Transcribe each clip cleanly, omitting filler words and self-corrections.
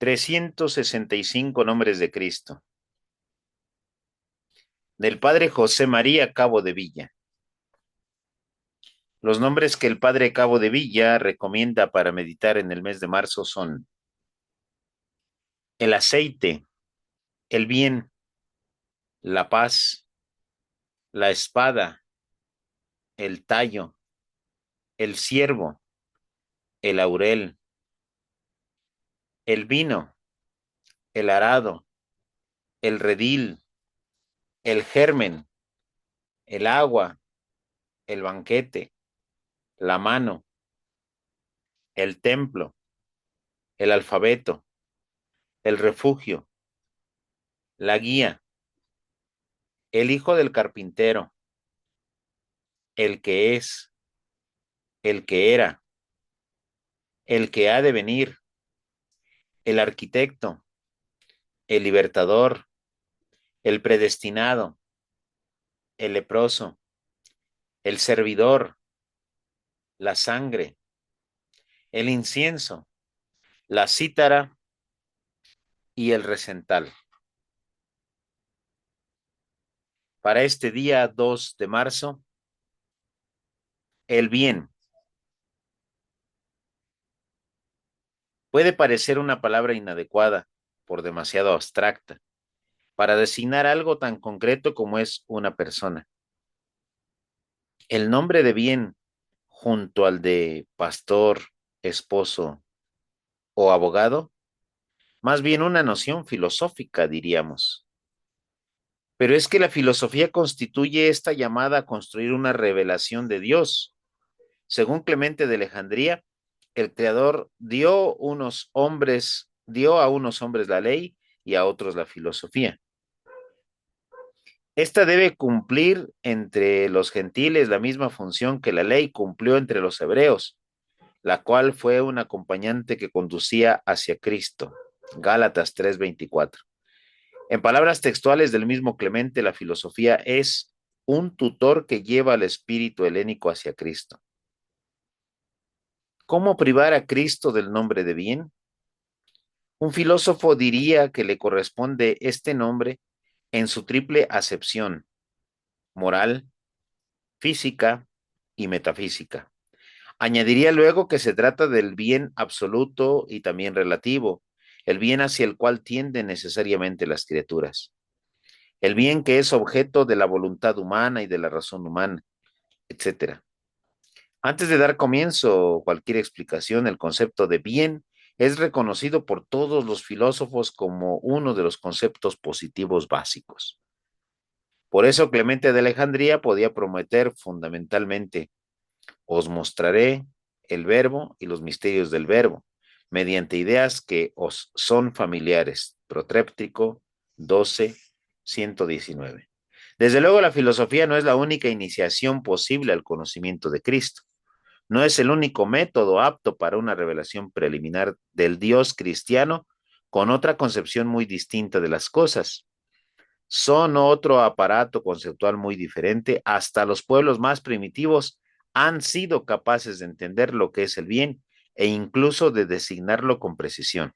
365 nombres de Cristo. Del padre José María Cabo de Villa. Los nombres que el padre Cabo de Villa recomienda para meditar en el mes de marzo son el aceite, el bien, la paz, la espada, el tallo, el ciervo, el laurel, el vino, el arado, el redil, el germen, el agua, el banquete, la mano, el templo, el alfabeto, el refugio, la guía, el hijo del carpintero, el que es, el que era, el que ha de venir, el arquitecto, el libertador, el predestinado, el leproso, el servidor, la sangre, el incienso, la cítara y el recental. Para este día 2 de marzo, el bien. Puede parecer una palabra inadecuada, por demasiado abstracta, para designar algo tan concreto como es una persona. El nombre de bien, junto al de pastor, esposo o abogado, más bien una noción filosófica, diríamos. Pero es que la filosofía constituye esta llamada a construir una revelación de Dios. Según Clemente de Alejandría, el Creador dio a unos hombres la ley y a otros la filosofía. Esta debe cumplir entre los gentiles la misma función que la ley cumplió entre los hebreos, la cual fue un acompañante que conducía hacia Cristo. Gálatas 3:24. En palabras textuales del mismo Clemente, la filosofía es un tutor que lleva al espíritu helénico hacia Cristo. ¿Cómo privar a Cristo del nombre de bien? Un filósofo diría que le corresponde este nombre en su triple acepción: moral, física y metafísica. Añadiría luego que se trata del bien absoluto y también relativo, el bien hacia el cual tienden necesariamente las criaturas, el bien que es objeto de la voluntad humana y de la razón humana, etcétera. Antes de dar comienzo a cualquier explicación, el concepto de bien es reconocido por todos los filósofos como uno de los conceptos positivos básicos. Por eso Clemente de Alejandría podía prometer fundamentalmente: os mostraré el verbo y los misterios del verbo, mediante ideas que os son familiares. Protréptico 12:119. Desde luego, la filosofía no es la única iniciación posible al conocimiento de Cristo. No es el único método apto para una revelación preliminar del Dios cristiano con otra concepción muy distinta de las cosas. Son otro aparato conceptual muy diferente. Hasta los pueblos más primitivos han sido capaces de entender lo que es el bien e incluso de designarlo con precisión.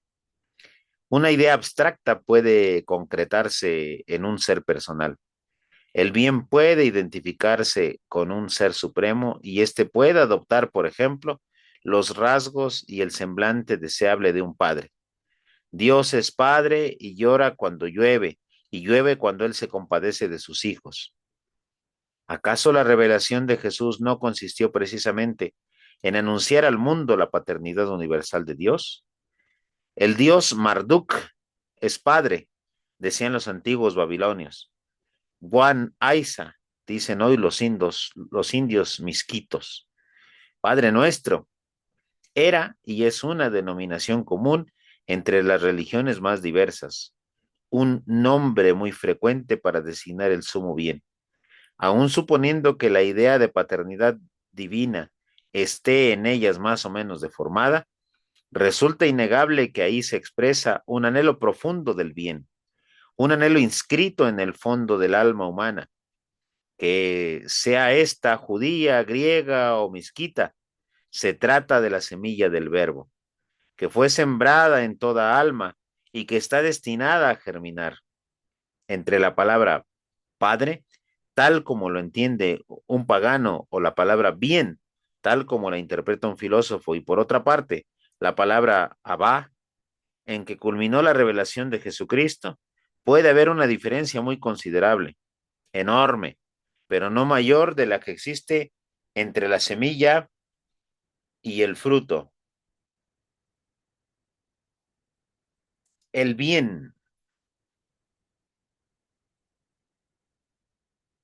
Una idea abstracta puede concretarse en un ser personal. El bien puede identificarse con un ser supremo y éste puede adoptar, por ejemplo, los rasgos y el semblante deseable de un padre. Dios es padre y llora cuando llueve, y llueve cuando él se compadece de sus hijos. ¿Acaso la revelación de Jesús no consistió precisamente en anunciar al mundo la paternidad universal de Dios? El dios Marduk es padre, decían los antiguos babilonios. Guan Aiza, dicen hoy los indios misquitos. Padre nuestro era y es una denominación común entre las religiones más diversas, un nombre muy frecuente para designar el sumo bien. Aun suponiendo que la idea de paternidad divina esté en ellas más o menos deformada, resulta innegable que ahí se expresa un anhelo profundo del bien, un anhelo inscrito en el fondo del alma humana, que sea esta judía, griega o misquita. Se trata de la semilla del verbo, que fue sembrada en toda alma y que está destinada a germinar entre la palabra padre, tal como lo entiende un pagano, o la palabra bien, tal como la interpreta un filósofo, y por otra parte, la palabra abá, en que culminó la revelación de Jesucristo, puede haber una diferencia muy considerable, enorme, pero no mayor de la que existe entre la semilla y el fruto. El bien